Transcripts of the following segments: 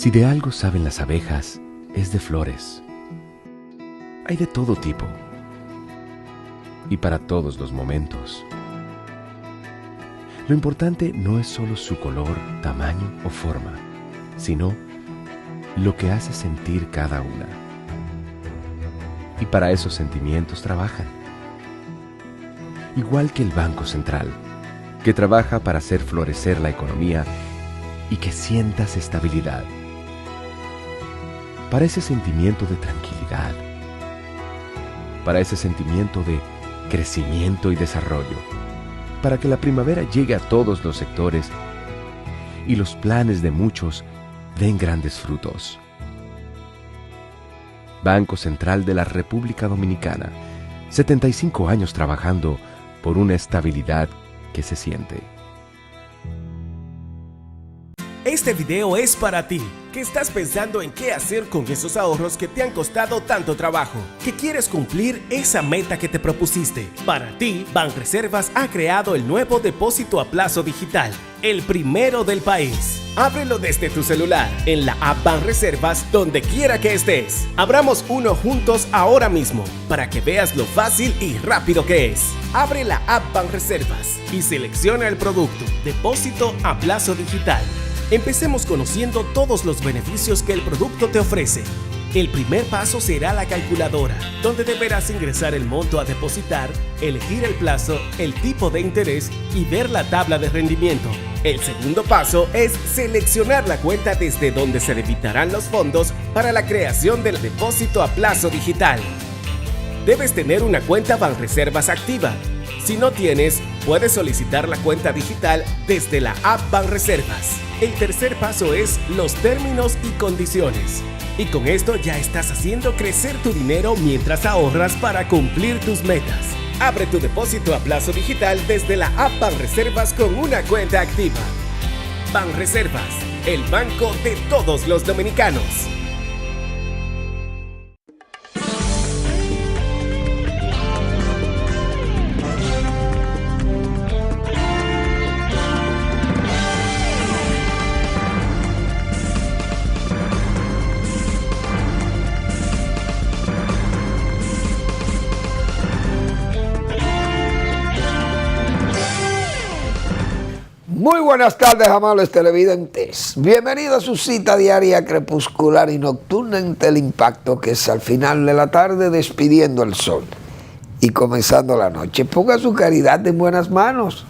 Si de algo saben las abejas, es de flores. Hay de todo tipo y para todos los momentos. Lo importante no es solo su color, tamaño o forma, sino lo que hace sentir cada una. Y para esos sentimientos trabajan. Igual que el Banco Central, que trabaja para hacer florecer la economía y que sientas estabilidad. Para ese sentimiento de tranquilidad, para ese sentimiento de crecimiento y desarrollo, para que la primavera llegue a todos los sectores y los planes de muchos den grandes frutos. Banco Central de la República Dominicana, 75 años trabajando por una estabilidad que se siente. Este video es para ti, que estás pensando en qué hacer con esos ahorros que te han costado tanto trabajo, que quieres cumplir esa meta que te propusiste. Para ti, Banreservas ha creado el nuevo depósito a plazo digital, el primero del país. Ábrelo desde tu celular, en la app Banreservas, donde quiera que estés. Abramos uno juntos ahora mismo, para que veas lo fácil y rápido que es. Abre la app Banreservas y selecciona el producto, depósito a plazo digital. Empecemos conociendo todos los beneficios que el producto te ofrece. El primer paso será la calculadora, donde deberás ingresar el monto a depositar, elegir el plazo, el tipo de interés y ver la tabla de rendimiento. El segundo paso es seleccionar la cuenta desde donde se debitarán los fondos para la creación del depósito a plazo digital. Debes tener una cuenta Banreservas activa. Si no tienes, puedes solicitar la cuenta digital desde la app Banreservas. El tercer paso es los términos y condiciones. Y con esto ya estás haciendo crecer tu dinero mientras ahorras para cumplir tus metas. Abre tu depósito a plazo digital desde la app Banreservas con una cuenta activa. Banreservas, el banco de todos los dominicanos. Muy buenas tardes, amables televidentes. Bienvenidos a su cita diaria crepuscular y nocturna en Teleimpacto, que es al final de la tarde despidiendo el sol y comenzando la noche. Ponga su caridad en buenas manos.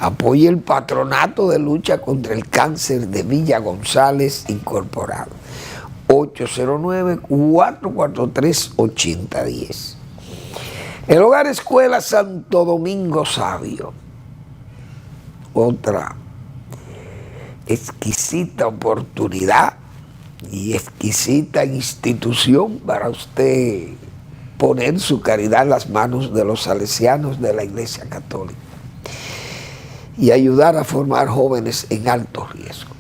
Apoye el patronato de lucha contra el cáncer de Villa González Incorporado. 809-443-8010. El Hogar Escuela Santo Domingo Sabio. Otra exquisita oportunidad y exquisita institución para usted poner su caridad en las manos de los salesianos de la Iglesia Católica y ayudar a formar jóvenes en alto riesgo.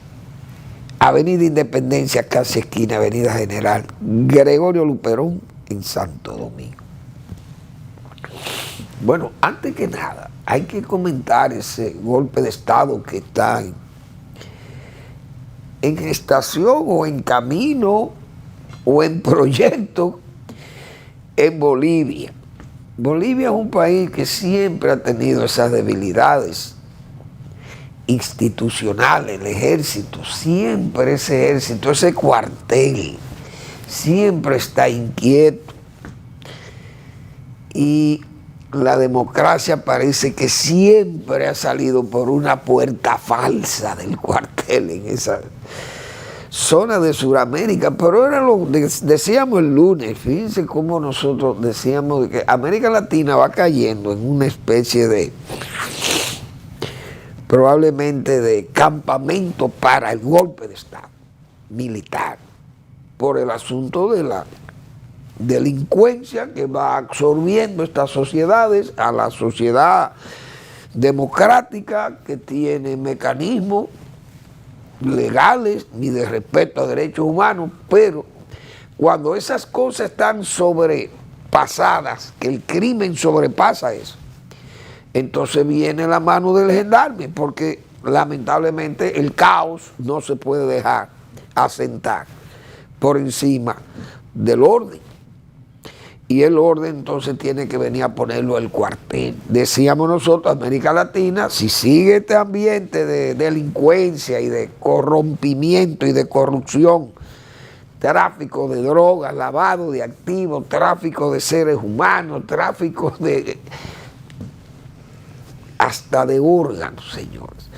Avenida Independencia, casi esquina Avenida General Gregorio Luperón en Santo Domingo. Bueno, antes que nada, hay que comentar ese golpe de Estado que está en gestación o en camino o en proyecto en Bolivia. Bolivia es un país que siempre ha tenido esas debilidades institucionales, el ejército, siempre ese ejército, ese cuartel, siempre está inquieto. Y la democracia parece que siempre ha salido por una puerta falsa del cuartel en esa zona de Sudamérica. Pero era lo que decíamos el lunes. Fíjense cómo nosotros decíamos que América Latina va cayendo en una especie de, probablemente de campamento para el golpe de Estado militar, por el asunto de la delincuencia que va absorbiendo estas sociedades, a la sociedad democrática que tiene mecanismos legales y de respeto a derechos humanos, pero cuando esas cosas están sobrepasadas, que el crimen sobrepasa eso, entonces viene la mano del gendarme, porque lamentablemente el caos no se puede dejar asentar por encima del orden. Y el orden entonces tiene que venir a ponerlo el cuartel. Decíamos nosotros, América Latina, si sigue este ambiente de delincuencia y de corrompimiento y de corrupción, tráfico de drogas, lavado de activos, tráfico de seres humanos, tráfico de hasta de órganos, señores.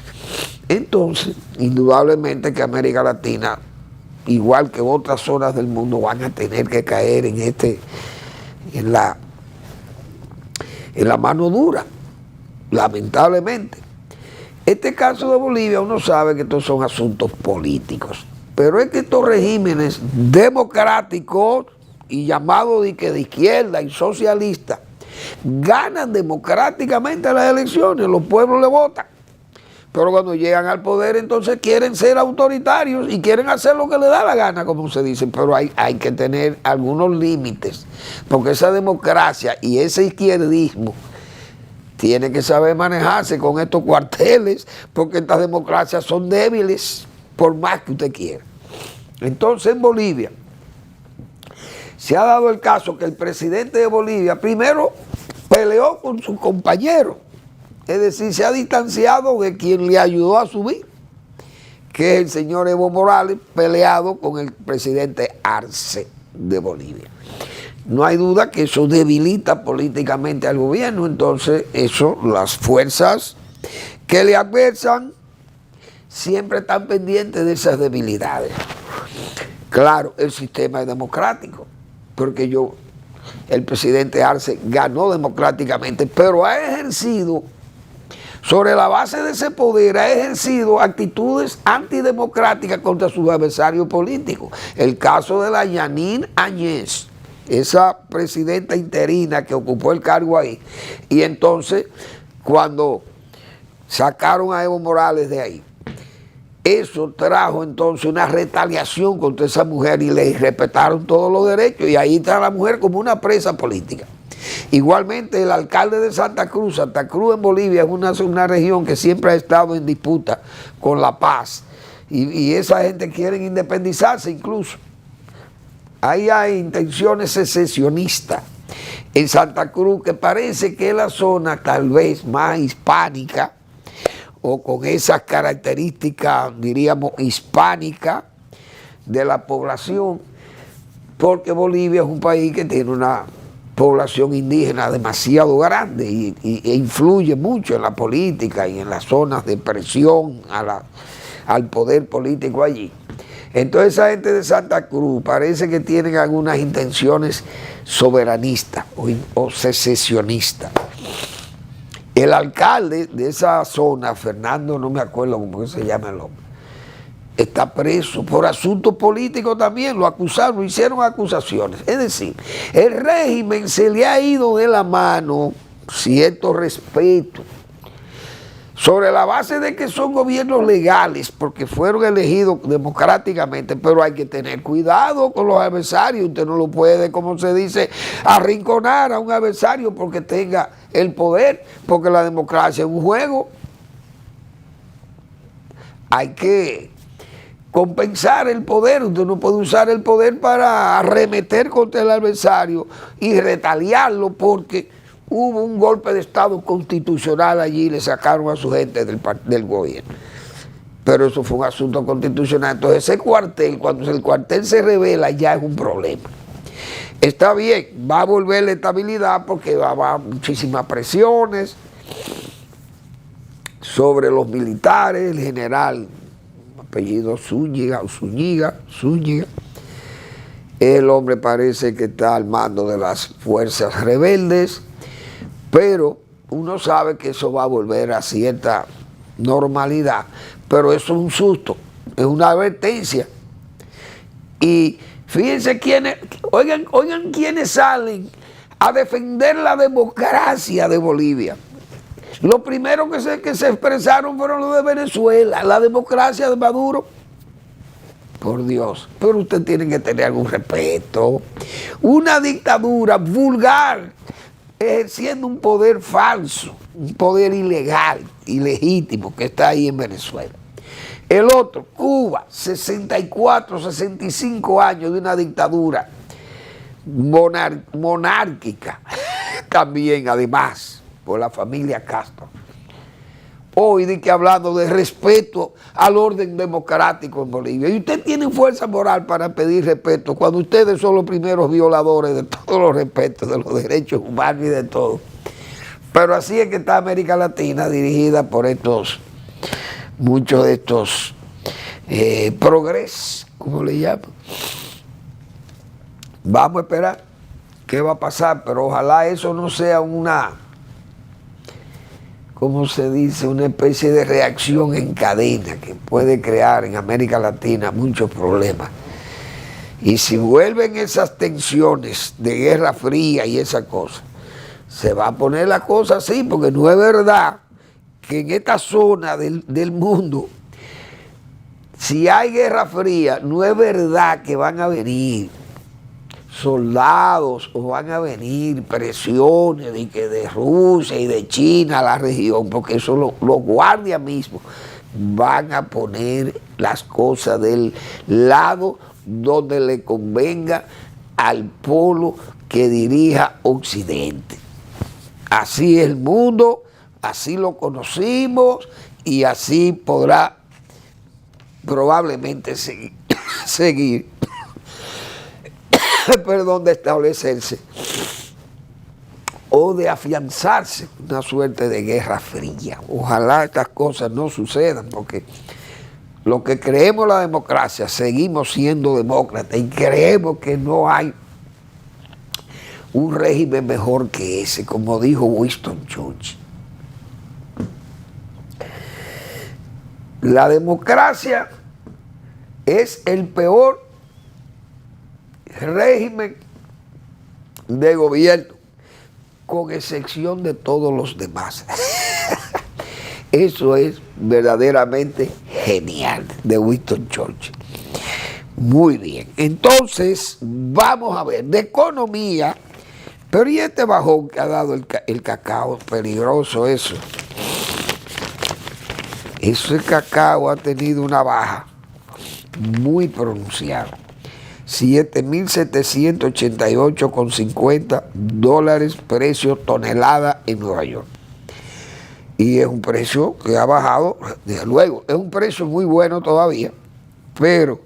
Entonces, indudablemente que América Latina, igual que otras zonas del mundo, van a tener que caer en la mano dura, lamentablemente. Este caso de Bolivia, uno sabe que estos son asuntos políticos, pero es que estos regímenes democráticos y llamados de izquierda y socialistas ganan democráticamente las elecciones, los pueblos le votan. Pero cuando llegan al poder, entonces quieren ser autoritarios y quieren hacer lo que les da la gana, como se dice. Pero hay que tener algunos límites, porque esa democracia y ese izquierdismo tiene que saber manejarse con estos cuarteles, porque estas democracias son débiles, por más que usted quiera. Entonces, en Bolivia se ha dado el caso que el presidente de Bolivia primero peleó con su compañero. Es decir, se ha distanciado de quien le ayudó a subir, que es el señor Evo Morales, peleado con el presidente Arce de Bolivia. No hay duda que eso debilita políticamente al gobierno, entonces eso, las fuerzas que le adversan siempre están pendientes de esas debilidades. Claro, el sistema es democrático, porque el presidente Arce ganó democráticamente, pero ha ejercido, sobre la base de ese poder, ha ejercido actitudes antidemocráticas contra sus adversarios políticos. El caso de la Yanine Áñez, esa presidenta interina que ocupó el cargo ahí, y entonces cuando sacaron a Evo Morales de ahí, eso trajo entonces una retaliación contra esa mujer y le respetaron todos los derechos, y ahí está la mujer como una presa política. Igualmente el alcalde de Santa Cruz en Bolivia es una región que siempre ha estado en disputa con La Paz, y esa gente quiere independizarse incluso. Ahí hay intenciones secesionistas en Santa Cruz, que parece que es la zona tal vez más hispánica, o con esas características, diríamos, hispánicas de la población, porque Bolivia es un país que tiene una población indígena demasiado grande e influye mucho en la política y en las zonas de presión al poder político allí. Entonces esa gente de Santa Cruz parece que tienen algunas intenciones soberanistas o secesionistas. El alcalde de esa zona, Fernando, no me acuerdo cómo se llama el hombre, está preso por asuntos políticos también, lo acusaron, hicieron acusaciones. Es decir, el régimen se le ha ido de la mano cierto respeto, sobre la base de que son gobiernos legales, porque fueron elegidos democráticamente, pero hay que tener cuidado con los adversarios. Usted no lo puede, como se dice, arrinconar a un adversario porque tenga el poder, porque la democracia es un juego. Hay que compensar el poder. Usted no puede usar el poder para arremeter contra el adversario y retaliarlo porque hubo un golpe de Estado constitucional allí y le sacaron a su gente del gobierno. Pero eso fue un asunto constitucional. Entonces ese cuartel, cuando el cuartel se revela, ya es un problema. Está bien, va a volver la estabilidad porque va a haber muchísimas presiones sobre los militares. El general, apellido Zúñiga, el hombre parece que está al mando de las fuerzas rebeldes, pero uno sabe que eso va a volver a cierta normalidad, pero eso es un susto, es una advertencia. Y fíjense oigan quiénes salen a defender la democracia de Bolivia. Lo primero que se expresaron fueron los de Venezuela, la democracia de Maduro. Por Dios, pero usted tiene que tener algún respeto. Una dictadura vulgar, ejerciendo un poder falso, un poder ilegal, ilegítimo, que está ahí en Venezuela. El otro, Cuba, 64, 65 años de una dictadura monárquica, también además por la familia Castro. Hoy de que hablando de respeto al orden democrático en Bolivia. Y usted tiene fuerza moral para pedir respeto cuando ustedes son los primeros violadores de todos los respetos, de los derechos humanos y de todo. Pero así es que está América Latina, dirigida por muchos de estos progres, como le llaman. Vamos a esperar qué va a pasar, pero ojalá eso no sea una, ¿cómo se dice?, una especie de reacción en cadena que puede crear en América Latina muchos problemas. Y si vuelven esas tensiones de Guerra Fría y esa cosa, se va a poner la cosa así, porque no es verdad que en esta zona del mundo, si hay Guerra Fría, no es verdad que van a venir soldados o van a venir presiones de Rusia y de China a la región, porque eso los guardias mismos van a poner las cosas del lado donde le convenga al polo que dirija Occidente. Así es el mundo, así lo conocimos y así podrá probablemente seguir perdón, de establecerse o de afianzarse una suerte de guerra fría. Ojalá estas cosas no sucedan, porque lo que creemos la democracia, seguimos siendo demócratas y creemos que no hay un régimen mejor que ese, como dijo Winston Churchill. La democracia es el peor régimen de gobierno, con excepción de todos los demás. Eso es verdaderamente genial, de Winston Churchill. Muy bien, entonces vamos a ver, de economía, pero y este bajón que ha dado el cacao, peligroso eso. Ese cacao ha tenido una baja muy pronunciada. $7,788,50 precio tonelada en Nueva York. Y es un precio que ha bajado, desde luego, es un precio muy bueno todavía, pero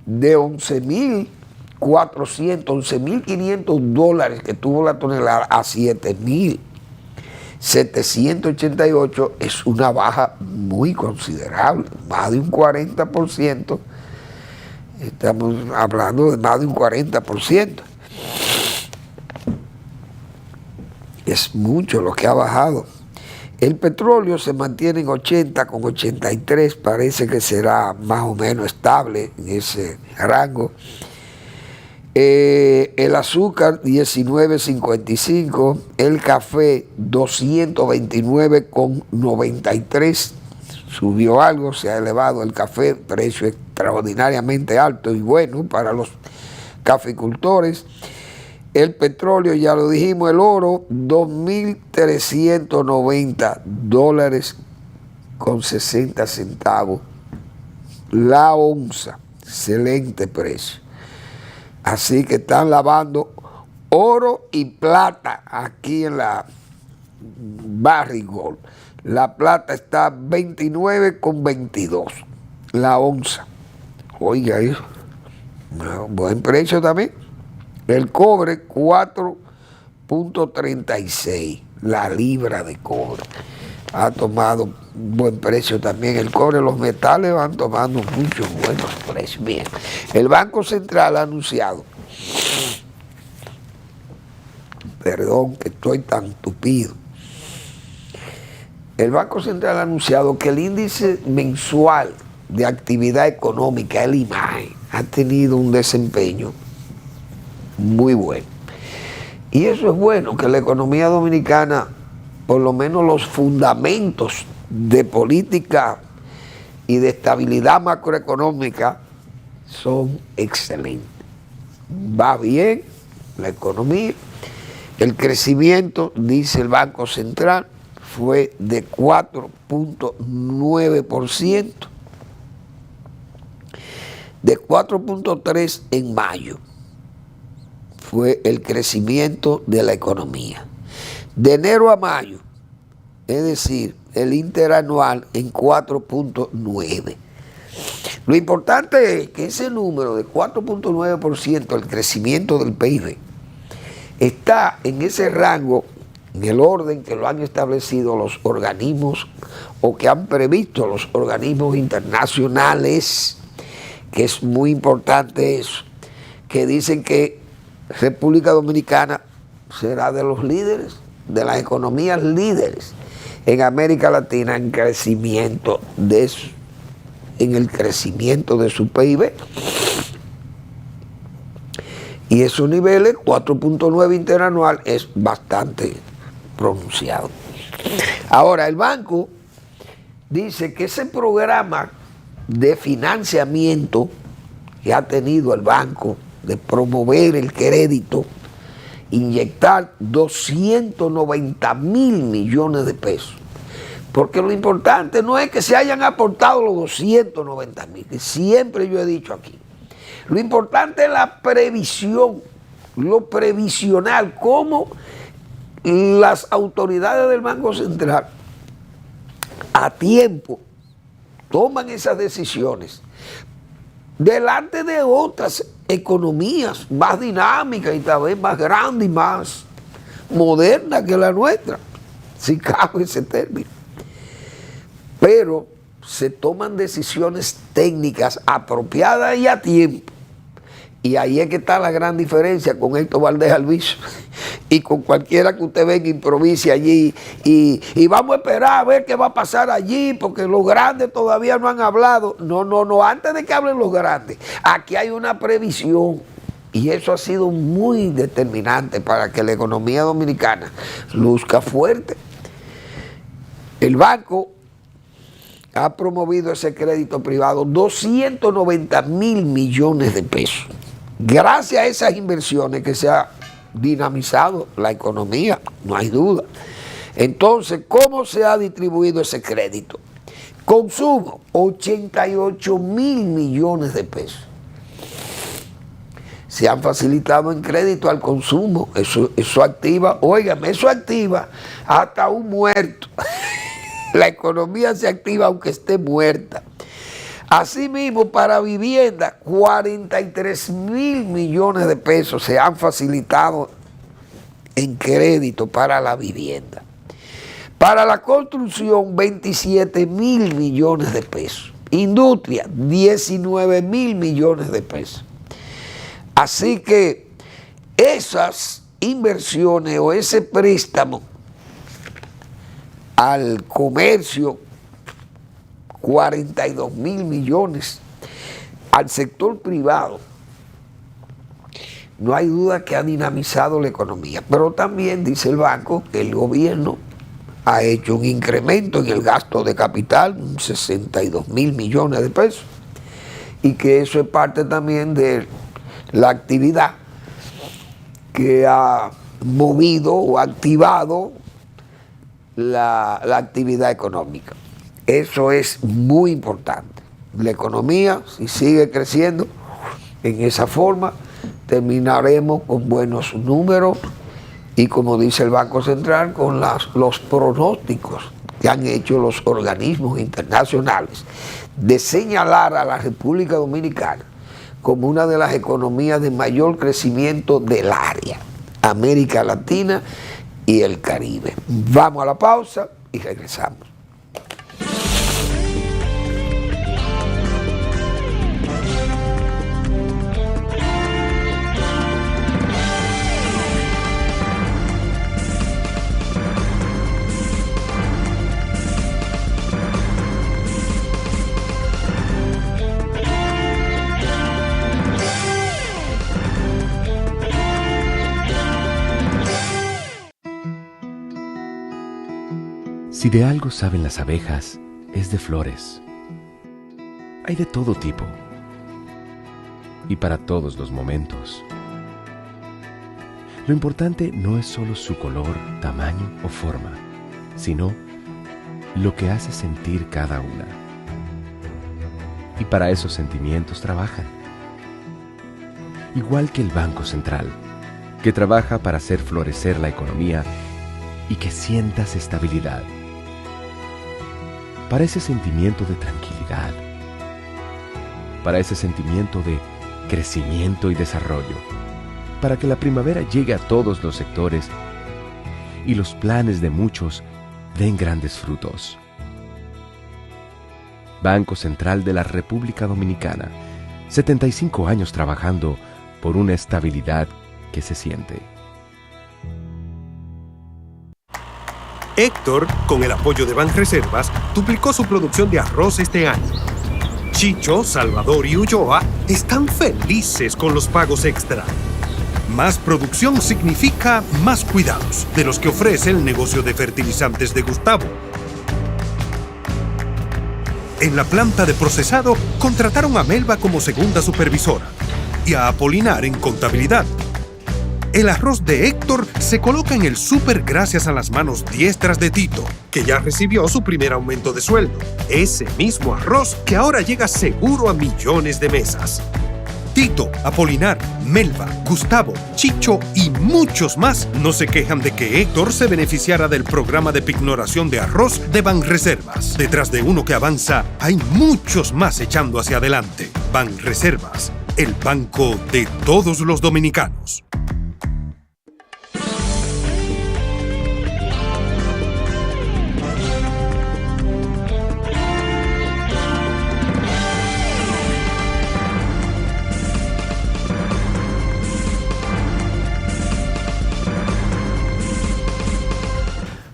de 11,400, $11,500 que tuvo la tonelada a 7,788 es una baja muy considerable, más de un 40%. Estamos hablando de más de un 40%. Es mucho lo que ha bajado. El petróleo se mantiene en 80,83, parece que será más o menos estable en ese rango. El azúcar 19,55, el café 229,93, subió algo, se ha elevado el café, precio extraordinariamente alto y bueno para los caficultores. El petróleo, ya lo dijimos, el oro, $2,390,60 la onza, excelente precio. Así que están lavando oro y plata aquí en la Barrick Gold. La plata está 29,22 la onza. Oiga eso, buen precio también. El cobre 4,36 la libra de cobre. Ha tomado buen precio también el cobre. Los metales van tomando muchos buenos precios. Bien, el Banco Central ha anunciado, perdón que estoy tan tupido, el Banco Central ha anunciado que el índice mensual de actividad económica, el IMAE, ha tenido un desempeño muy bueno. Y eso es bueno, que la economía dominicana, por lo menos los fundamentos de política y de estabilidad macroeconómica son excelentes. Va bien la economía, el crecimiento, dice el Banco Central, fue de 4.9%, de 4.3% en mayo fue el crecimiento de la economía. De enero a mayo, es decir, el interanual en 4.9%. Lo importante es que ese número de 4.9%, el crecimiento del PIB, está en ese rango, en el orden que lo han establecido los organismos o que han previsto los organismos internacionales, que es muy importante eso, que dicen que República Dominicana será de los líderes, de las economías líderes en América Latina en crecimiento en el crecimiento de su PIB. Y esos niveles, 4.9 interanual, es bastante pronunciado. Ahora, el banco dice que ese programa de financiamiento que ha tenido el banco, de promover el crédito, inyectar 290.000 millones de pesos. Porque lo importante no es que se hayan aportado los 290.000, que siempre yo he dicho aquí. Lo importante es la previsión, lo previsional, cómo las autoridades del Banco Central a tiempo toman esas decisiones delante de otras economías más dinámicas y tal vez más grandes y más modernas que la nuestra, si cabe ese término. Pero se toman decisiones técnicas apropiadas y a tiempo. Y ahí es que está la gran diferencia con Héctor Valdés Alviso y con cualquiera que usted venga improvise allí y vamos a esperar a ver qué va a pasar allí porque los grandes todavía no han hablado. No, antes de que hablen los grandes, aquí hay una previsión y eso ha sido muy determinante para que la economía dominicana luzca fuerte. El banco ha promovido ese crédito privado, 290.000 millones de pesos. Gracias a esas inversiones que se ha dinamizado la economía, no hay duda. Entonces, ¿cómo se ha distribuido ese crédito? Consumo, 88.000 millones de pesos. Se han facilitado en crédito al consumo, eso activa, óigame, eso activa hasta un muerto. La economía se activa aunque esté muerta. Asimismo, para vivienda, 43.000 millones de pesos se han facilitado en crédito para la vivienda. Para la construcción, 27.000 millones de pesos. Industria, 19.000 millones de pesos. Así que esas inversiones o ese préstamo al comercio, 42.000 millones, al sector privado, no hay duda que ha dinamizado la economía. Pero también dice el banco que el gobierno ha hecho un incremento en el gasto de capital, 62.000 millones de pesos, y que eso es parte también de la actividad que ha movido o activado la actividad económica. Eso es muy importante. La economía, si sigue creciendo en esa forma, terminaremos con buenos números y, como dice el Banco Central, con los pronósticos que han hecho los organismos internacionales de señalar a la República Dominicana como una de las economías de mayor crecimiento del área, América Latina y el Caribe. Vamos a la pausa y regresamos. Si de algo saben las abejas, es de flores. Hay de todo tipo y para todos los momentos. Lo importante no es solo su color, tamaño o forma, sino lo que hace sentir cada una. Y para esos sentimientos trabajan. Igual que el Banco Central, que trabaja para hacer florecer la economía y que sientas estabilidad. Para ese sentimiento de tranquilidad. Para ese sentimiento de crecimiento y desarrollo. Para que la primavera llegue a todos los sectores y los planes de muchos den grandes frutos. Banco Central de la República Dominicana, 75 años trabajando por una estabilidad que se siente. Héctor, con el apoyo de Banreservas, duplicó su producción de arroz este año. Chicho, Salvador y Ulloa están felices con los pagos extra. Más producción significa más cuidados, de los que ofrece el negocio de fertilizantes de Gustavo. En la planta de procesado, contrataron a Melba como segunda supervisora y a Apolinar en contabilidad. El arroz de Héctor se coloca en el súper gracias a las manos diestras de Tito, que ya recibió su primer aumento de sueldo. Ese mismo arroz que ahora llega seguro a millones de mesas. Tito, Apolinar, Melba, Gustavo, Chicho y muchos más no se quejan de que Héctor se beneficiara del programa de pignoración de arroz de Banreservas. Detrás de uno que avanza, hay muchos más echando hacia adelante. Banreservas, el banco de todos los dominicanos.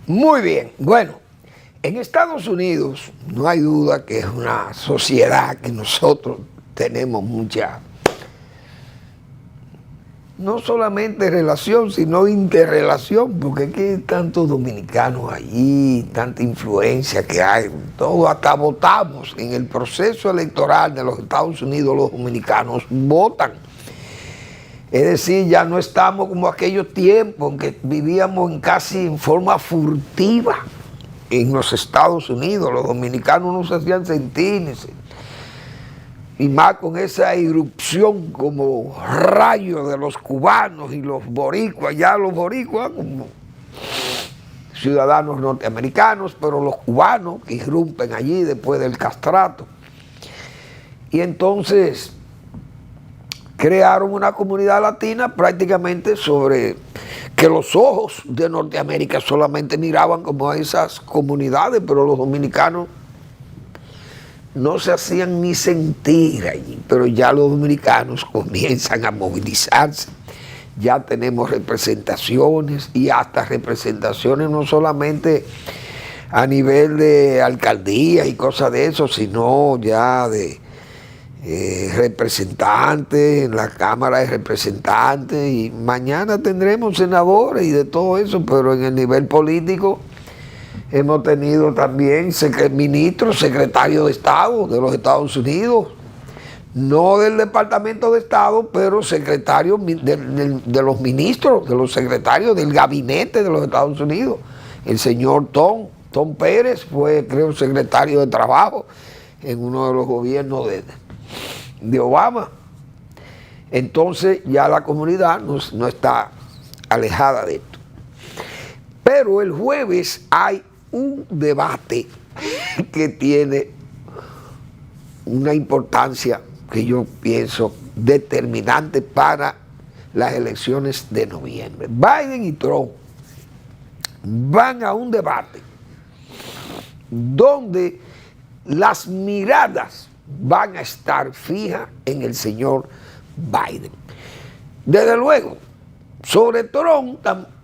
Muy bien, bueno, en Estados Unidos no hay duda que es una sociedad que nosotros tenemos mucha, no solamente relación, sino interrelación, porque aquí hay tantos dominicanos allí, tanta influencia que hay, todo, hasta votamos en el proceso electoral de los Estados Unidos, los dominicanos votan. Es decir, ya no estamos como aquellos tiempos en que vivíamos casi en forma furtiva en los Estados Unidos. Los dominicanos no se hacían sentir, y más con esa irrupción como rayo de los cubanos y los boricuas, ya los boricuas como ciudadanos norteamericanos, pero los cubanos que irrumpen allí después del castrato. Y entonces crearon una comunidad latina prácticamente sobre que los ojos de Norteamérica solamente miraban como a esas comunidades, pero los dominicanos no se hacían ni sentir allí. Pero ya los dominicanos comienzan a movilizarse. Ya tenemos representaciones y hasta representaciones no solamente a nivel de alcaldía y cosas de eso, sino ya de representantes en la Cámara de Representantes, y mañana tendremos senadores y de todo eso, pero en el nivel político hemos tenido también ministros, secretarios de Estado de los Estados Unidos, no del Departamento de Estado, pero secretarios de los ministros, de los secretarios del gabinete de los Estados Unidos. El señor Tom Pérez fue, creo, secretario de Trabajo en uno de los gobiernos de Obama. Entonces ya la comunidad no está alejada de esto. Pero el jueves hay un debate que tiene una importancia que yo pienso determinante para las elecciones de noviembre. Biden y Trump van a un debate donde las miradas van a estar fijas en el señor Biden. Desde luego, sobre Trump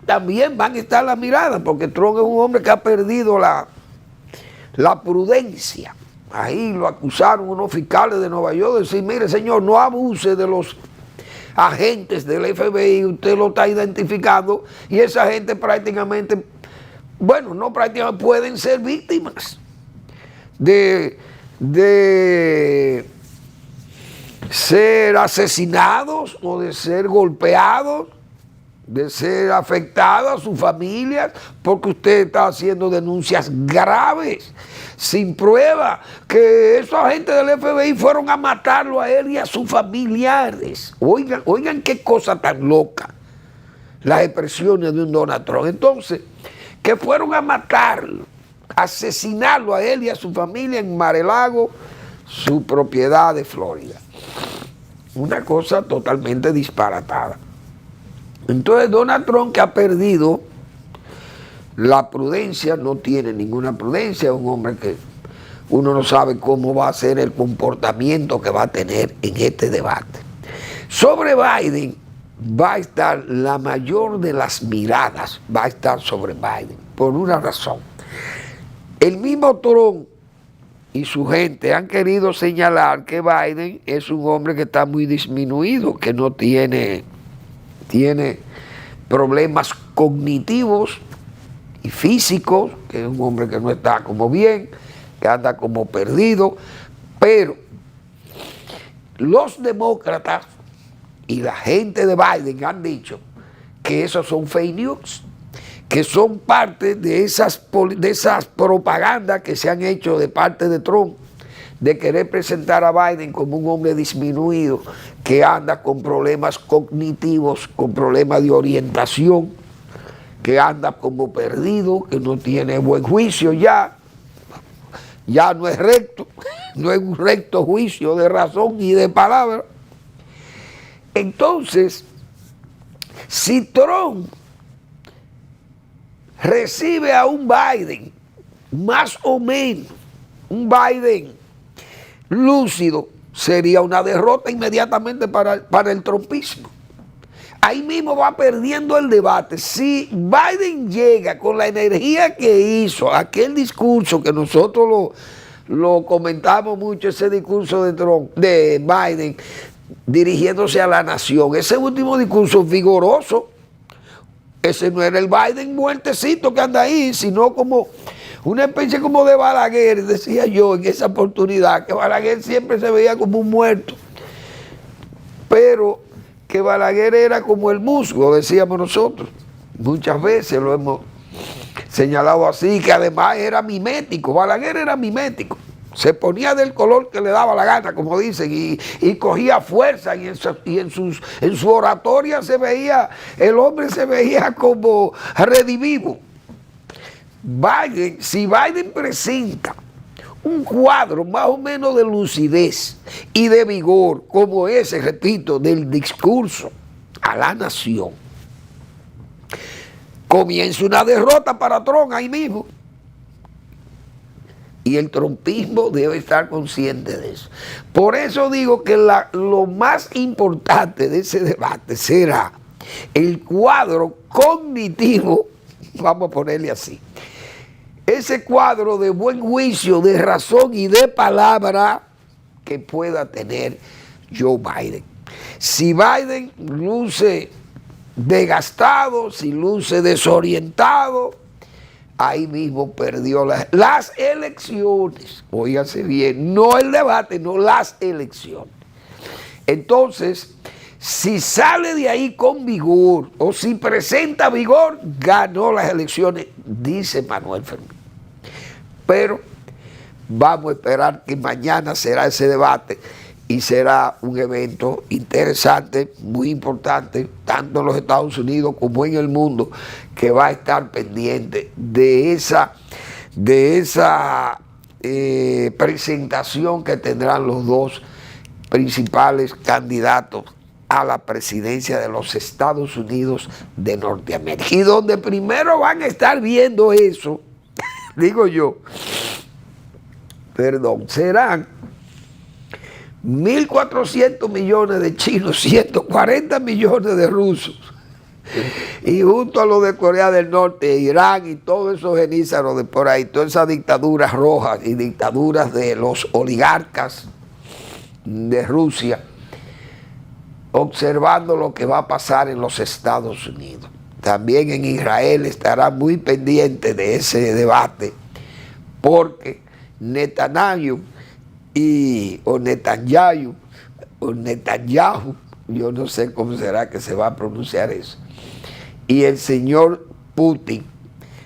también van a estar las miradas, porque Trump es un hombre que ha perdido la prudencia. Ahí lo acusaron unos fiscales de Nueva York de decir: mire señor, no abuse de los agentes del FBI, usted lo está identificando, y esa gente prácticamente, bueno, no prácticamente, pueden ser víctimas de ser asesinados o de ser golpeados de ser afectado a sus familias, porque usted está haciendo denuncias graves, sin prueba, que esos agentes del FBI fueron a matarlo a él y a sus familiares. Oigan qué cosa tan loca, las expresiones de un Donald Trump. Entonces, que fueron a matarlo, asesinarlo a él y a su familia en Mar-a-Lago, su propiedad de Florida. Una cosa totalmente disparatada. Entonces Donald Trump, que ha perdido la prudencia, no tiene ninguna prudencia, es un hombre que uno no sabe cómo va a ser el comportamiento que va a tener en este debate. Sobre Biden va a estar la mayor de las miradas, va a estar sobre Biden, por una razón. El mismo Trump y su gente han querido señalar que Biden es un hombre que está muy disminuido, que no tiene problemas cognitivos y físicos, que es un hombre que no está como bien, que anda como perdido, pero los demócratas y la gente de Biden han dicho que esos son fake news, que son parte de esas propagandas que se han hecho de parte de Trump, de querer presentar a Biden como un hombre disminuido, que anda con problemas cognitivos, con problemas de orientación, que anda como perdido, que no tiene buen juicio ya no es recto, no es un recto juicio de razón y de palabra. Entonces, si Trump recibe a un Biden, más o menos, un Biden lúcido, sería una derrota inmediatamente para el trumpismo. Ahí mismo va perdiendo el debate. Si Biden llega con la energía que hizo, aquel discurso que nosotros lo comentamos mucho, ese discurso de Biden, dirigiéndose a la nación, ese último discurso vigoroso, ese no era el Biden muertecito que anda ahí, sino como una especie como de Balaguer, decía yo en esa oportunidad, que Balaguer siempre se veía como un muerto, pero que Balaguer era como el musgo, decíamos nosotros, muchas veces lo hemos señalado así, que además era mimético, Balaguer era mimético, se ponía del color que le daba la gana, como dicen, y cogía fuerza, y en su oratoria se veía, el hombre se veía como redivivo. Biden, si Biden presenta un cuadro más o menos de lucidez y de vigor, como ese, repito, del discurso a la nación, comienza una derrota para Trump ahí mismo. Y el trumpismo debe estar consciente de eso. Por eso digo que lo más importante de ese debate será el cuadro cognitivo, vamos a ponerle así, ese cuadro de buen juicio, de razón y de palabra que pueda tener Joe Biden. Si Biden luce desgastado, si luce desorientado, ahí mismo perdió las elecciones. Óigase bien, no el debate, no las elecciones. Entonces, si sale de ahí con vigor o si presenta vigor, ganó las elecciones, dice Manuel Fermín. Pero vamos a esperar que mañana será ese debate y será un evento interesante, muy importante, tanto en los Estados Unidos como en el mundo, que va a estar pendiente de esa presentación que tendrán los dos principales candidatos a la presidencia de los Estados Unidos de Norteamérica. Y donde primero van a estar viendo eso, digo yo, serán 1.400 millones de chinos, 140 millones de rusos, y junto a los de Corea del Norte, Irán y todos esos genízaros de por ahí, todas esas dictaduras rojas y dictaduras de los oligarcas de Rusia, observando lo que va a pasar en los Estados Unidos. También en Israel estará muy pendiente de ese debate, porque Netanyahu, yo no sé cómo será que se va a pronunciar eso, y el señor Putin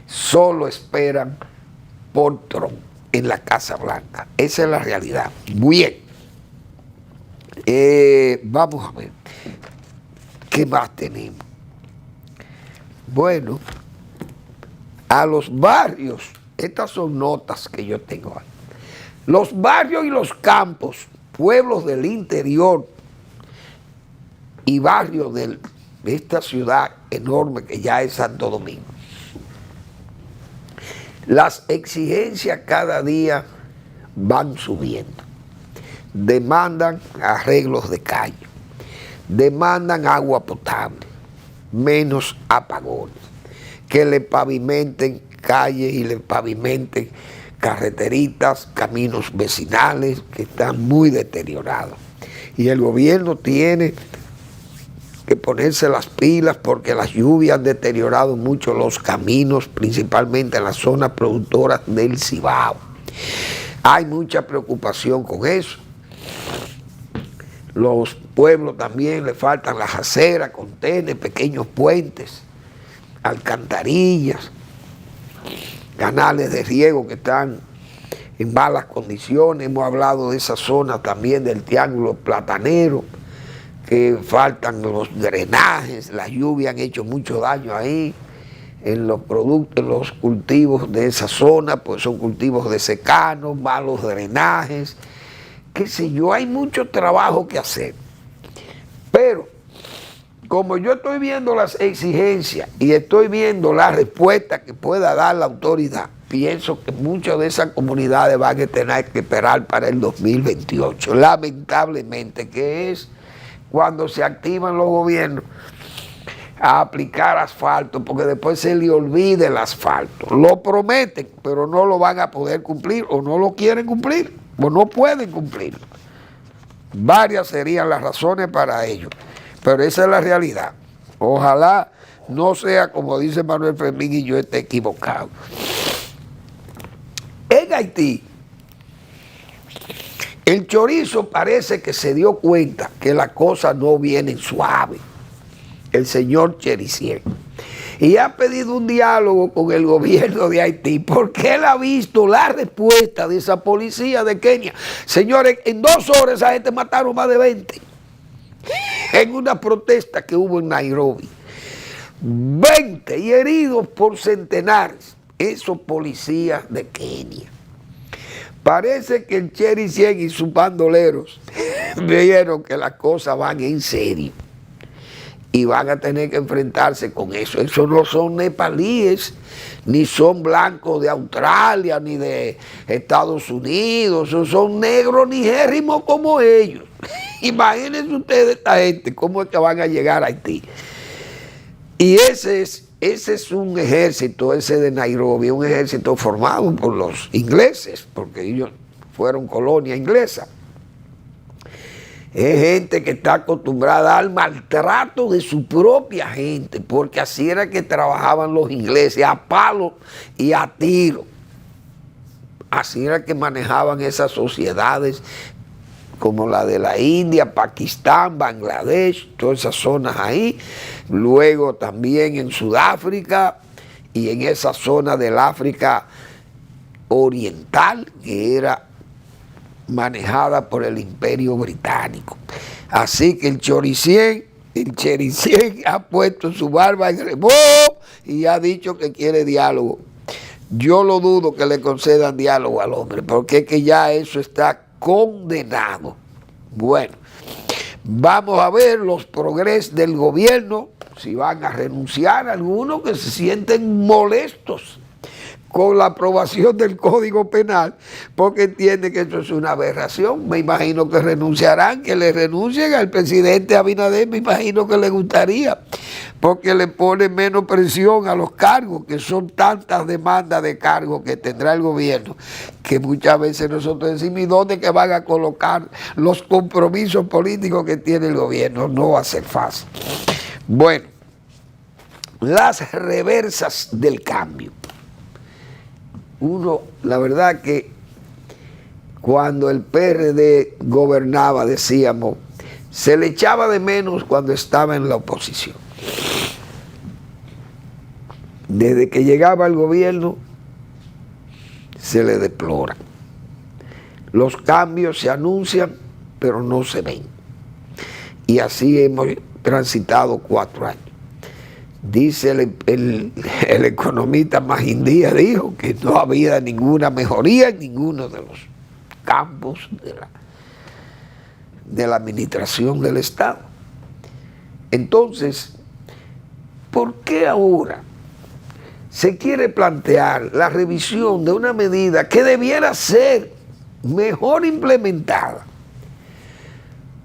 solo esperan por Trump en la Casa Blanca. Esa es la realidad. Bien. Vamos a ver. ¿Qué más tenemos? Bueno, a los barrios, estas son notas que yo tengo ahí. Los barrios y los campos, pueblos del interior y barrios de esta ciudad enorme que ya es Santo Domingo. Las exigencias cada día van subiendo. Demandan arreglos de calle, demandan agua potable, menos apagones, que le pavimenten calles y le pavimenten carreteritas, caminos vecinales que están muy deteriorados. Y el gobierno tiene que ponerse las pilas porque las lluvias han deteriorado mucho los caminos, principalmente en las zonas productoras del Cibao. Hay mucha preocupación con eso. Los pueblos también le faltan las aceras, contenes, pequeños puentes, alcantarillas, canales de riego que están en malas condiciones. Hemos hablado de esa zona también del Triángulo Platanero, que faltan los drenajes, las lluvias han hecho mucho daño ahí, en los productos, en los cultivos de esa zona, pues son cultivos de secano, malos drenajes, qué sé yo, hay mucho trabajo que hacer. Pero, como yo estoy viendo las exigencias y estoy viendo la respuesta que pueda dar la autoridad, pienso que muchas de esas comunidades van a tener que esperar para el 2028, lamentablemente, que es cuando se activan los gobiernos a aplicar asfalto, porque después se le olvida el asfalto. Lo prometen, pero no lo van a poder cumplir, o no lo quieren cumplir, o no pueden cumplir. Varias serían las razones para ello, pero esa es la realidad. Ojalá no sea como dice Manuel Fermín y yo esté equivocado. En Haití, el chorizo parece que se dio cuenta que las cosas no vienen suaves, el señor Cherisier, y ha pedido un diálogo con el gobierno de Haití, porque él ha visto la respuesta de esa policía de Kenia. Señores, en 2 horas esa gente mataron más de 20, en una protesta que hubo en Nairobi. 20 y heridos por centenares, esos policías de Kenia. Parece que el Cherisier y sus bandoleros vieron que las cosas van en serio y van a tener que enfrentarse con eso. Esos no son nepalíes, ni son blancos de Australia, ni de Estados Unidos. Esos son negros nigérimos como ellos. Imagínense ustedes esta gente, cómo es que van a llegar a Haití. Y ese es un ejército, ese de Nairobi, un ejército formado por los ingleses, porque ellos fueron colonia inglesa. Es gente que está acostumbrada al maltrato de su propia gente, porque así era que trabajaban los ingleses, a palo y a tiro. Así era que manejaban esas sociedades como la de la India, Pakistán, Bangladesh, todas esas zonas ahí. Luego también en Sudáfrica y en esa zona del África Oriental, que era manejada por el Imperio Británico. Así que el Cherisier ha puesto su barba en remojo y ha dicho que quiere diálogo. Yo lo dudo que le concedan diálogo al hombre, porque es que ya eso está condenado. Bueno, vamos a ver los progresos del gobierno, si van a renunciar algunos que se sienten molestos con la aprobación del Código Penal, porque entienden que eso es una aberración. Me imagino que renunciarán, que le renuncien al presidente Abinader, me imagino que le gustaría, porque le pone menos presión a los cargos, que son tantas demandas de cargos que tendrá el gobierno, que muchas veces nosotros decimos, ¿y dónde que van a colocar los compromisos políticos que tiene el gobierno? No va a ser fácil. Bueno, las reversas del cambio. La verdad que cuando el PRD gobernaba, decíamos, se le echaba de menos cuando estaba en la oposición. desde que llegaba al gobierno, se le deplora. Los cambios se anuncian, pero no se ven. Y así hemos transitado 4 años. Dice el economista Magín Díaz, dijo que no había ninguna mejoría en ninguno de los campos de la administración del Estado. Entonces, ¿por qué ahora se quiere plantear la revisión de una medida que debiera ser mejor implementada,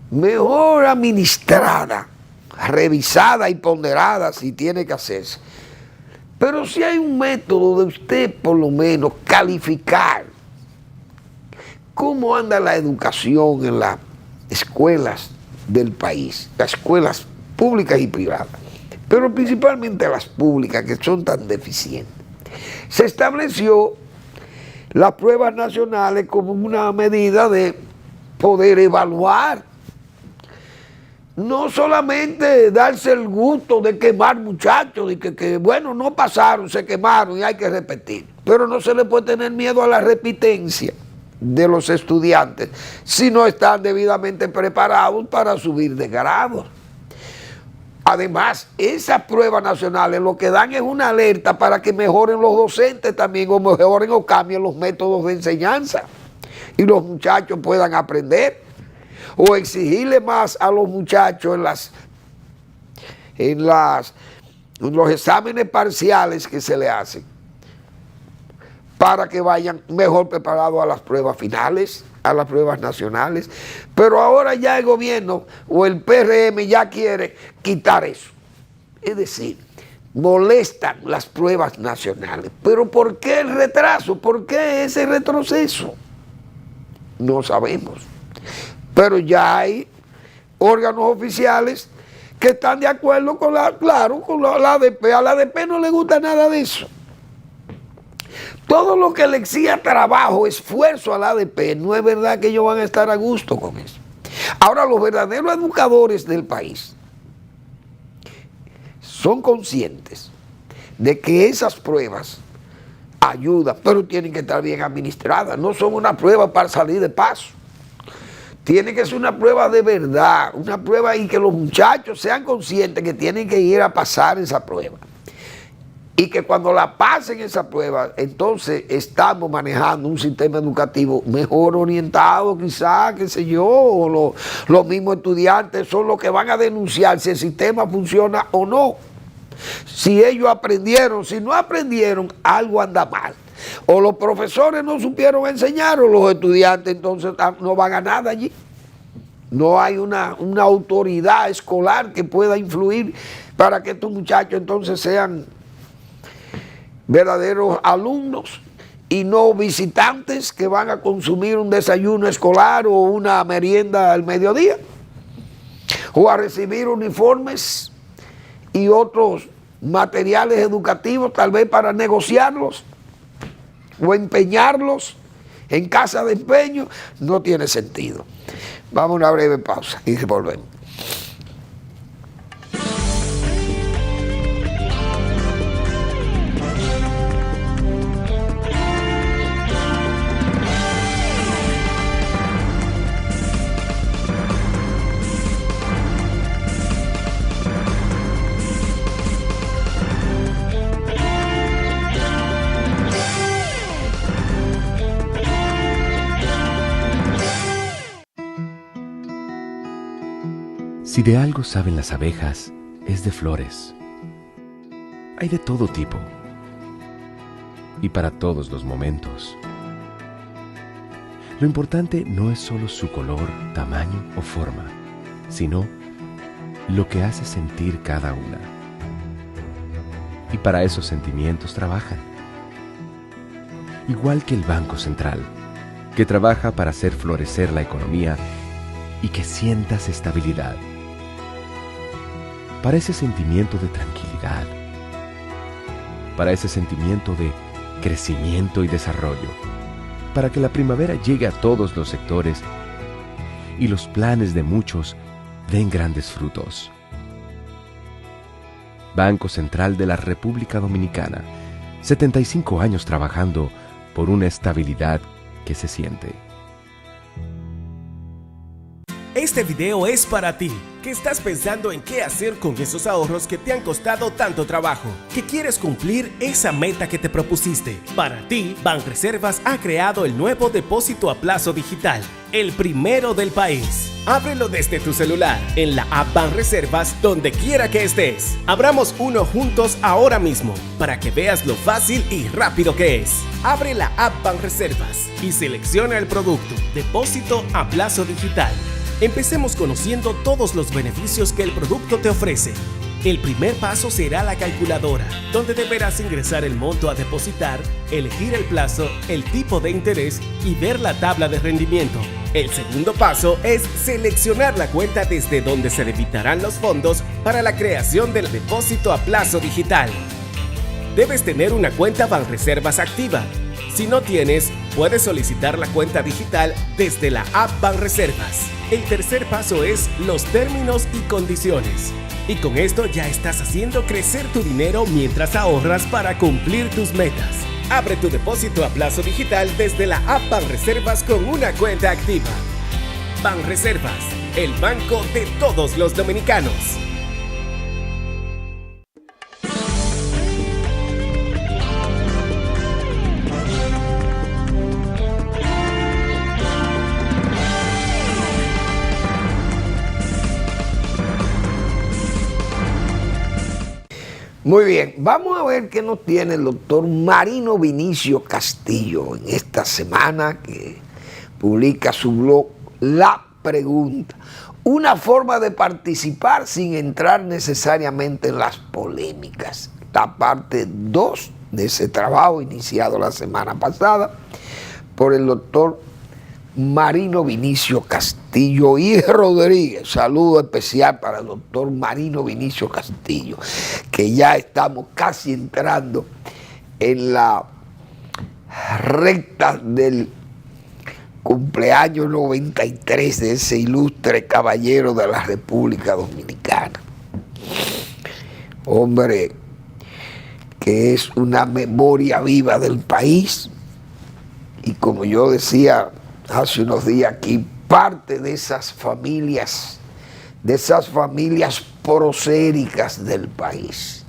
mejor administrada, revisada y ponderada si tiene que hacerse? Pero si hay un método de usted por lo menos calificar cómo anda la educación en las escuelas del país, las escuelas públicas y privadas, pero principalmente las públicas que son tan deficientes. Se estableció las pruebas nacionales como una medida de poder evaluar, no solamente darse el gusto de quemar muchachos, de que bueno, no pasaron, se quemaron y hay que repetir, pero no se le puede tener miedo a la repitencia de los estudiantes si no están debidamente preparados para subir de grado. Además, esas pruebas nacionales lo que dan es una alerta para que mejoren los docentes también, o mejoren o cambien los métodos de enseñanza y los muchachos puedan aprender, o exigirle más a los muchachos en los exámenes parciales que se le hacen, para que vayan mejor preparados a las pruebas finales, a las pruebas nacionales. Pero ahora ya el gobierno o el PRM ya quiere quitar eso. Es decir, molestan las pruebas nacionales. ¿Pero por qué el retraso? ¿Por qué ese retroceso? No sabemos. Pero ya hay órganos oficiales que están de acuerdo con la ADP. A la ADP no le gusta nada de eso. Todo lo que le exija trabajo, esfuerzo a la ADP, no es verdad que ellos van a estar a gusto con eso. Ahora, los verdaderos educadores del país son conscientes de que esas pruebas ayudan, pero tienen que estar bien administradas. No son una prueba para salir de paso. Tiene que ser una prueba de verdad, una prueba y que los muchachos sean conscientes que tienen que ir a pasar esa prueba. Y que cuando la pasen esa prueba, entonces estamos manejando un sistema educativo mejor orientado, quizás, qué sé yo, o los mismos estudiantes son los que van a denunciar si el sistema funciona o no. Si ellos aprendieron, si no aprendieron, algo anda mal. O los profesores no supieron enseñar, o los estudiantes entonces no van a nada allí. No hay una autoridad escolar que pueda influir para que estos muchachos entonces sean verdaderos alumnos y no visitantes que van a consumir un desayuno escolar o una merienda al mediodía, o a recibir uniformes y otros materiales educativos, tal vez para negociarlos o empeñarlos en casa de empeño. No tiene sentido. Vamos a una breve pausa y volvemos. Si de algo saben las abejas, es de flores. Hay de todo tipo y para todos los momentos. Lo importante no es solo su color, tamaño o forma, sino lo que hace sentir cada una. Y para esos sentimientos trabajan. Igual que el Banco Central, que trabaja para hacer florecer la economía y que sientas estabilidad. Para ese sentimiento de tranquilidad, para ese sentimiento de crecimiento y desarrollo, para que la primavera llegue a todos los sectores y los planes de muchos den grandes frutos. Banco Central de la República Dominicana. 75 años trabajando por una estabilidad que se siente. Este video es para ti, que estás pensando en qué hacer con esos ahorros que te han costado tanto trabajo, que quieres cumplir esa meta que te propusiste. Para ti, Banreservas ha creado el nuevo depósito a plazo digital, el primero del país. Ábrelo desde tu celular, en la app Banreservas, donde quiera que estés. Abramos uno juntos ahora mismo, para que veas lo fácil y rápido que es. Abre la app Banreservas y selecciona el producto, depósito a plazo digital. Empecemos conociendo todos los beneficios que el producto te ofrece. El primer paso será la calculadora, donde deberás ingresar el monto a depositar, elegir el plazo, el tipo de interés y ver la tabla de rendimiento. El segundo paso es seleccionar la cuenta desde donde se debitarán los fondos para la creación del depósito a plazo digital. Debes tener una cuenta Banreservas activa. Si no tienes, puedes solicitar la cuenta digital desde la app Banreservas. El tercer paso es los términos y condiciones. Y con esto ya estás haciendo crecer tu dinero mientras ahorras para cumplir tus metas. Abre tu depósito a plazo digital desde la app Banreservas con una cuenta activa. Banreservas, el banco de todos los dominicanos. Muy bien, vamos a ver qué nos tiene el doctor Marino Vinicio Castillo en esta semana que publica su blog La Pregunta. Una forma de participar sin entrar necesariamente en las polémicas. La parte 2 de ese trabajo iniciado la semana pasada por el doctor Marino Vinicio Castillo y Rodríguez. Saludo especial para el doctor Marino Vinicio Castillo, que ya estamos casi entrando en la recta del cumpleaños 93 de ese ilustre caballero de la República Dominicana. Hombre que es una memoria viva del país y, como yo decía hace unos días aquí, parte de esas familias proséricas del país,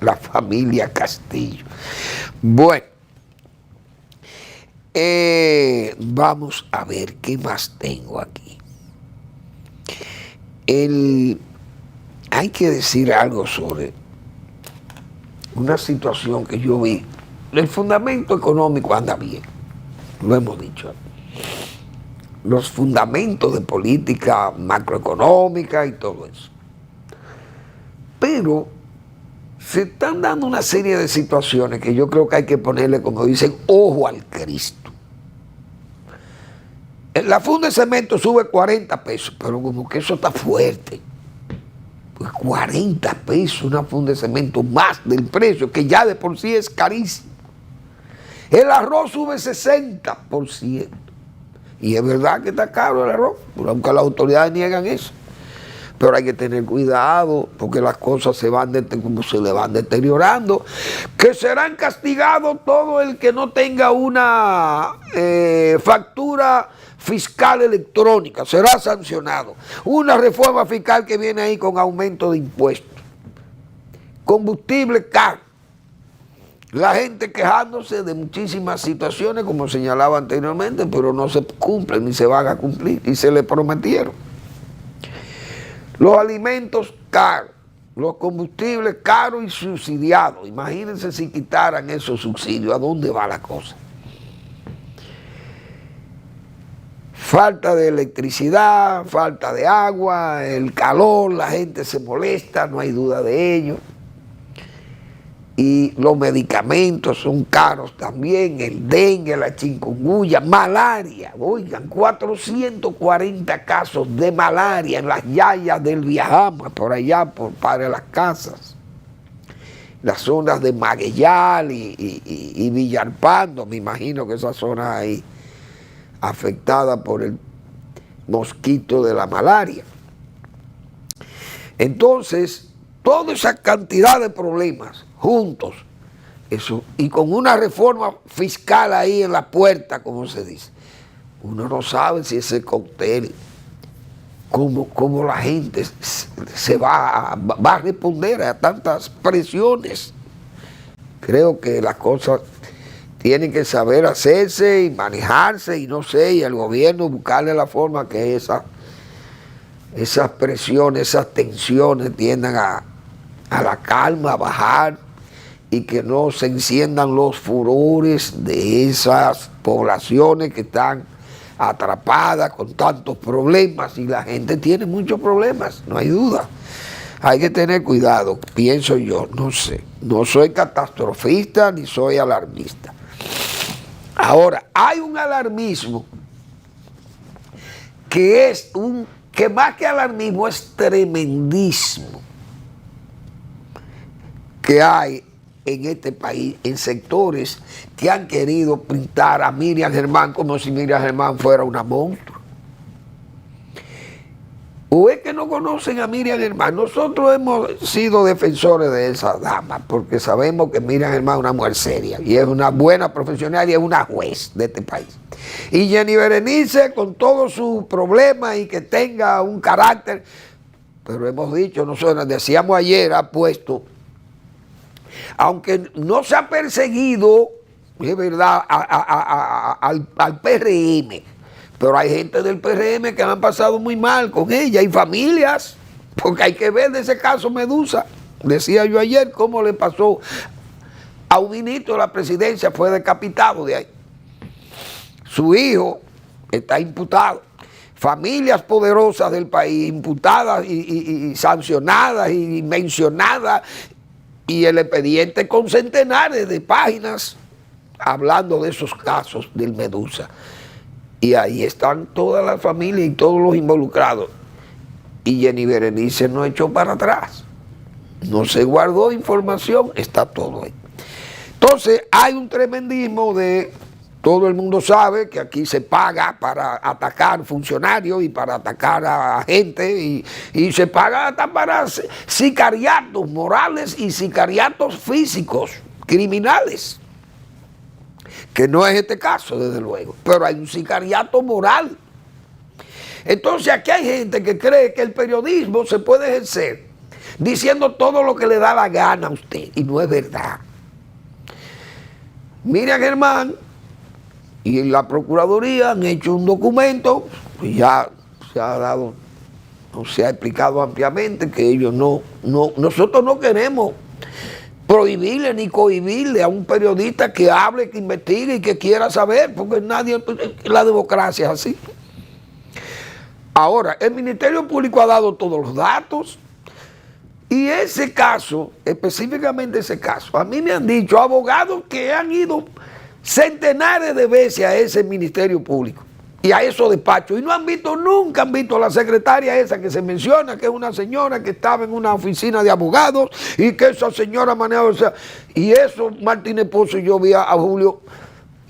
la familia Castillo. Bueno, vamos a ver qué más tengo aquí. Hay que decir algo sobre una situación que yo vi. El fundamento económico anda bien, lo hemos dicho. Los fundamentos de política macroeconómica y todo eso. Pero se están dando una serie de situaciones que yo creo que hay que ponerle, como dicen, ojo al Cristo. La funda de cemento sube 40 pesos, pero como que eso está fuerte. Pues 40 pesos una funda de cemento más del precio, que ya de por sí es carísimo. El arroz sube 60%. Y es verdad que está caro el arroz, aunque las autoridades niegan eso. Pero hay que tener cuidado, porque las cosas se le van deteriorando. Que serán castigados todo el que no tenga una factura fiscal electrónica, será sancionado. Una reforma fiscal que viene ahí con aumento de impuestos. Combustible caro. La gente quejándose de muchísimas situaciones, como señalaba anteriormente, pero no se cumplen ni se van a cumplir, y se le prometieron. Los alimentos caros, los combustibles caros y subsidiados. Imagínense si quitaran esos subsidios, ¿a dónde va la cosa? Falta de electricidad, falta de agua, el calor, la gente se molesta, no hay duda de ello. Y los medicamentos son caros también, el dengue, la chikungunya, malaria. Oigan, 440 casos de malaria en las yayas del Viajama, por allá, para las casas. Las zonas de Magueyal y Villalpando, me imagino que esas zonas ahí afectadas por el mosquito de la malaria. Entonces, toda esa cantidad de problemas juntos, eso, y con una reforma fiscal ahí en la puerta, como se dice, uno no sabe si ese cóctel, cómo la gente se va a responder a tantas presiones. Creo que las cosas tienen que saber hacerse y manejarse, y no sé, y el gobierno buscarle la forma que esas presiones, esas tensiones tiendan a la calma, a bajar, y que no se enciendan los furores de esas poblaciones que están atrapadas con tantos problemas, y la gente tiene muchos problemas, no hay duda. Hay que tener cuidado, pienso yo, no sé. No soy catastrofista ni soy alarmista. Ahora, hay un alarmismo que más que alarmismo es tremendismo que hay en este país, en sectores que han querido pintar a Miriam Germán como si Miriam Germán fuera una monstruo. ¿O es que no conocen a Miriam Germán? Nosotros hemos sido defensores de esa dama porque sabemos que Miriam Germán es una mujer seria y es una buena profesional y es una juez de este país. Y Jenny Berenice, con todos sus problemas y que tenga un carácter, pero hemos dicho, nosotros decíamos ayer, ha puesto, aunque no se ha perseguido, es verdad, al PRM, pero hay gente del PRM que han pasado muy mal con ella, y familias, porque hay que ver de ese caso Medusa. Decía yo ayer cómo le pasó a un ministro de la presidencia, fue decapitado de ahí. Su hijo está imputado. Familias poderosas del país imputadas y sancionadas y mencionadas, y el expediente con centenares de páginas hablando de esos casos del Medusa. Y ahí están todas las familias y todos los involucrados. Y Jenny Berenice no echó para atrás. No se guardó información, está todo ahí. Entonces hay un tremendismo de, todo el mundo sabe que aquí se paga para atacar funcionarios y para atacar a gente, y se paga hasta para sicariatos morales y sicariatos físicos, criminales. Que no es este caso, desde luego, pero hay un sicariato moral. Entonces aquí hay gente que cree que el periodismo se puede ejercer diciendo todo lo que le da la gana a usted, y no es verdad. Miriam Germán y la Procuraduría han hecho un documento, y ya se ha dado, se ha explicado ampliamente que ellos nosotros no queremos prohibirle ni cohibirle a un periodista que hable, que investigue y que quiera saber, porque la democracia es así. Ahora, el Ministerio Público ha dado todos los datos, y ese caso, específicamente ese caso, a mí me han dicho abogados que han ido centenares de veces a ese Ministerio Público y a esos despachos, y no han visto, nunca han visto a la secretaria esa que se menciona, que es una señora que estaba en una oficina de abogados y que esa señora manejaba, o sea, y eso Martínez Pozo, yo vi a Julio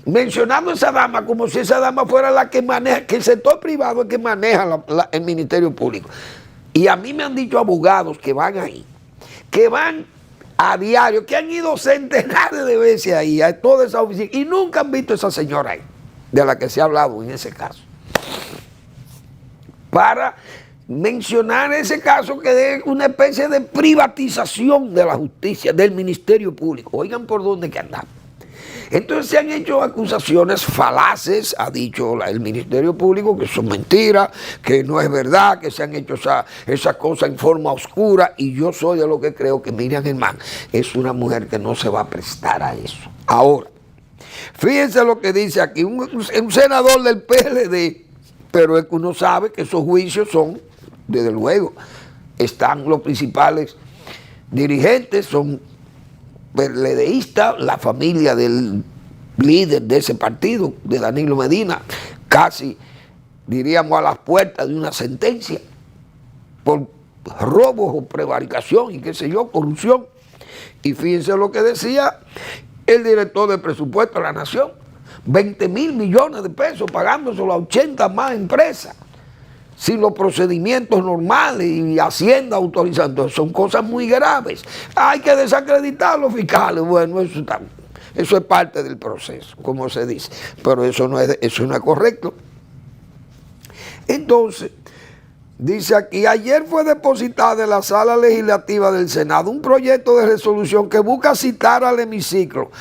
mencionando a esa dama como si esa dama fuera la que maneja, que el sector privado es que maneja el Ministerio Público. Y a mí me han dicho abogados que van ahí, que van a diario, que han ido centenares de veces ahí, a toda esa oficina, y nunca han visto a esa señora ahí, de la que se ha hablado en ese caso. Para mencionar ese caso que es una especie de privatización de la justicia, del Ministerio Público. Oigan por dónde que andamos. Entonces se han hecho acusaciones falaces, ha dicho el Ministerio Público, que son mentiras, que no es verdad, que se han hecho esa cosa en forma oscura, y yo soy de lo que creo que Miriam Germán es una mujer que no se va a prestar a eso. Ahora, fíjense lo que dice aquí, un senador del PLD, pero es que uno sabe que esos juicios son, desde luego, están los principales dirigentes, son PLDistas, la familia del líder de ese partido, de Danilo Medina, casi, diríamos, a las puertas de una sentencia por robos o prevaricación y qué sé yo, corrupción. Y fíjense lo que decía el director de presupuesto de la Nación, 20,000 millones de pesos pagándoselo a 80 más empresas. sin los procedimientos normales y Hacienda autorizando, son cosas muy graves. Hay que desacreditar a los fiscales. Bueno, eso es parte del proceso, como se dice, pero eso no es correcto. Entonces, dice aquí, ayer fue depositada en la sala legislativa del Senado un proyecto de resolución que busca citar al hemiciclo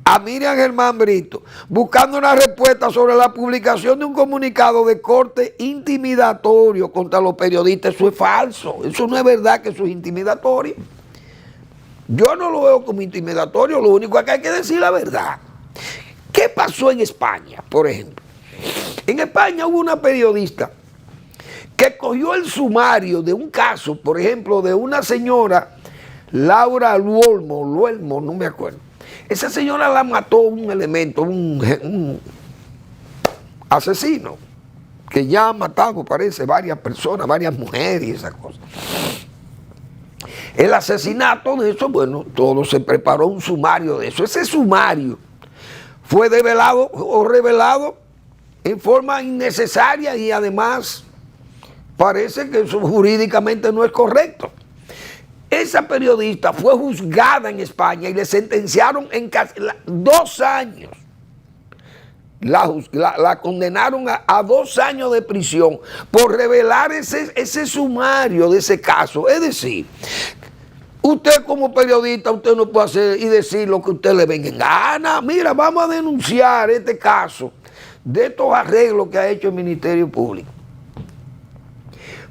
a Miriam Germán Brito, buscando una respuesta sobre la publicación de un comunicado de corte intimidatorio contra los periodistas. Eso es falso, eso no es verdad que eso es intimidatorio. Yo no lo veo como intimidatorio, lo único que hay que decir la verdad. ¿Qué pasó en España, por ejemplo? En España hubo una periodista que cogió el sumario de un caso, por ejemplo, de una señora, Laura Luelmo, no me acuerdo. Esa señora la mató un elemento, un asesino, que ya ha matado, parece, varias personas, varias mujeres y esas cosas. El asesinato de eso, bueno, todo se preparó un sumario de eso. Ese sumario fue develado o revelado en forma innecesaria y además parece que eso jurídicamente no es correcto. Esa periodista fue juzgada en España y le sentenciaron en 2 años. La condenaron a 2 años de prisión por revelar ese sumario de ese caso. Es decir, usted como periodista, usted no puede hacer y decir lo que a usted le venga en gana. Mira, vamos a denunciar este caso de estos arreglos que ha hecho el Ministerio Público,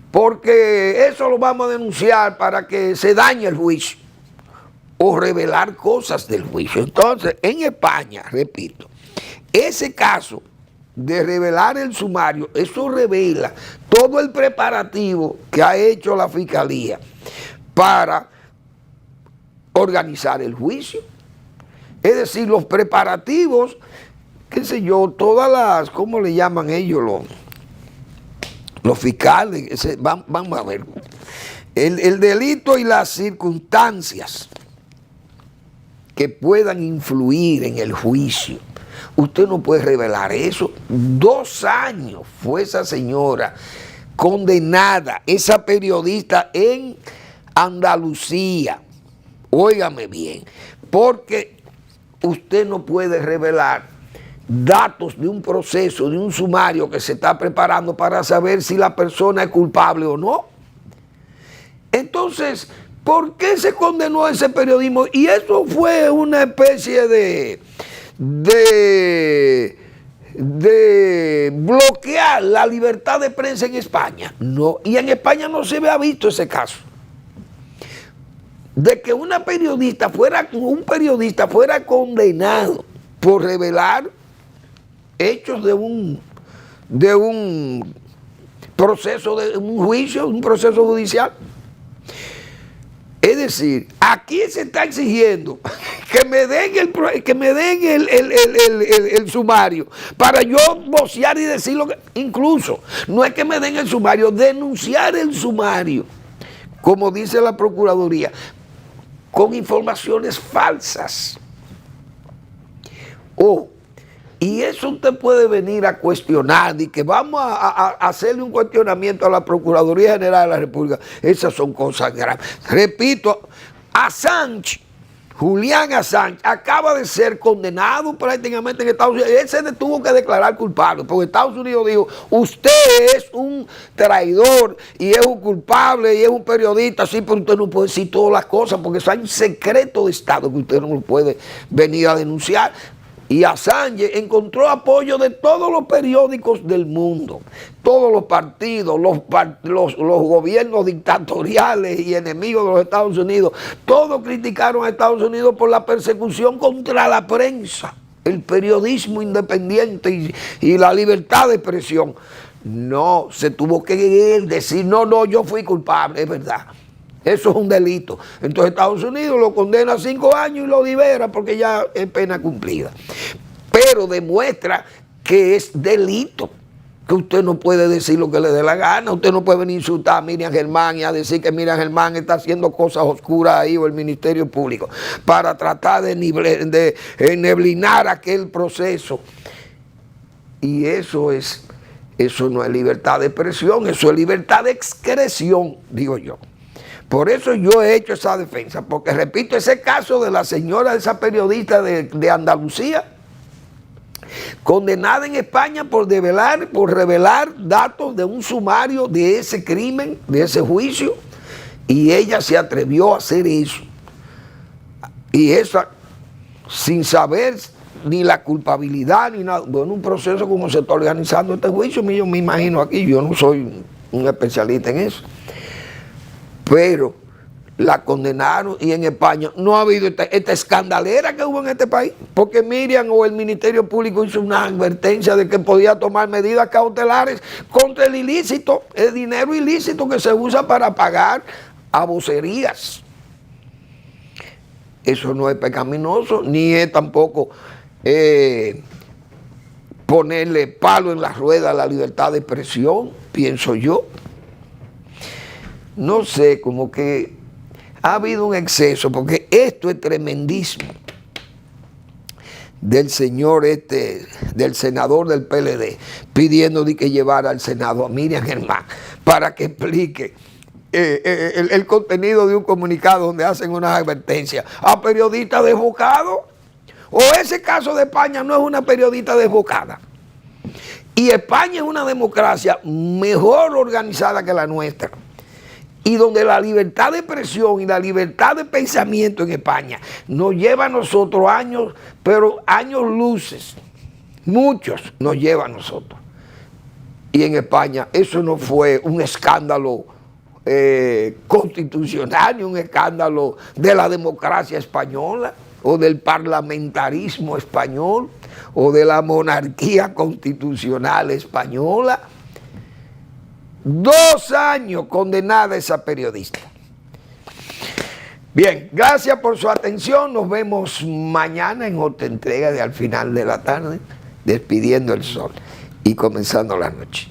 porque eso lo vamos a denunciar para que se dañe el juicio o revelar cosas del juicio. Entonces, en España, repito, ese caso de revelar el sumario, eso revela todo el preparativo que ha hecho la Fiscalía para organizar el juicio. Es decir, los preparativos, qué sé yo, todas las, ¿cómo le llaman ellos? Los fiscales, vamos a ver, el delito y las circunstancias que puedan influir en el juicio. Usted no puede revelar eso. 2 años fue esa señora condenada, esa periodista en Andalucía. Óigame bien, porque usted no puede revelar datos de un proceso, de un sumario que se está preparando para saber si la persona es culpable o no. Entonces, ¿por qué se condenó a ese periodismo? Y eso fue una especie de bloquear la libertad de prensa en España. No, y en España no se había visto ese caso de que un periodista fuera condenado por revelar hechos de un proceso, de un juicio, un proceso judicial. Es decir, aquí se está exigiendo que me den el sumario para yo vocear y decir lo que... Incluso, no es que me den el sumario, denunciar el sumario, como dice la Procuraduría, con informaciones falsas. Y eso usted puede venir a cuestionar y que vamos a hacerle un cuestionamiento a la Procuraduría General de la República. Esas son cosas graves. Repito, Assange, Julian Assange, acaba de ser condenado prácticamente en Estados Unidos. Él se tuvo que declarar culpable, porque Estados Unidos dijo, usted es un traidor y es un culpable y es un periodista, sí, pero usted no puede decir todas las cosas, porque eso hay un secreto de Estado que usted no lo puede venir a denunciar. Y Assange encontró apoyo de todos los periódicos del mundo, todos los partidos, los gobiernos dictatoriales y enemigos de los Estados Unidos. Todos criticaron a Estados Unidos por la persecución contra la prensa, el periodismo independiente y la libertad de expresión. No, se tuvo que decir, no, yo fui culpable, es verdad. Eso es un delito. Entonces Estados Unidos lo condena a 5 años y lo libera porque ya es pena cumplida. Pero demuestra que es delito, que usted no puede decir lo que le dé la gana. Usted no puede venir a insultar a Miriam Germán y a decir que Miriam Germán está haciendo cosas oscuras ahí o el Ministerio Público para tratar de enneblinar aquel proceso. Y eso es Eso no es libertad de expresión, eso es libertad de excreción, digo yo. Por eso yo he hecho esa defensa, porque repito, ese caso de la señora, esa periodista de Andalucía, condenada en España por revelar datos de un sumario de ese crimen, de ese juicio, y ella se atrevió a hacer eso. Y esa, sin saber ni la culpabilidad, ni nada. Bueno, un proceso como se está organizando este juicio, yo me imagino aquí, yo no soy un especialista en eso. Pero la condenaron y en España no ha habido esta escandalera que hubo en este país, porque Miriam o el Ministerio Público hizo una advertencia de que podía tomar medidas cautelares contra el ilícito, el dinero ilícito que se usa para pagar a vocerías. Eso no es pecaminoso, ni es tampoco ponerle palo en la rueda a la libertad de expresión, pienso yo. No sé, como que ha habido un exceso, porque esto es tremendísimo del señor del senador del PLD, pidiendo de que llevara al Senado a Miriam Germán para que explique el contenido de un comunicado donde hacen unas advertencias a periodistas desbocados. O ese caso de España no es una periodista desbocada. Y España es una democracia mejor organizada que la nuestra. Y donde la libertad de expresión y la libertad de pensamiento en España nos lleva a nosotros años, pero años luces. Muchos nos lleva a nosotros. Y en España eso no fue un escándalo constitucional, ni un escándalo de la democracia española, o del parlamentarismo español, o de la monarquía constitucional española. 2 años condenada esa periodista. Bien, gracias por su atención. Nos vemos mañana en otra entrega de Al Final de la Tarde, despidiendo el sol y comenzando la noche.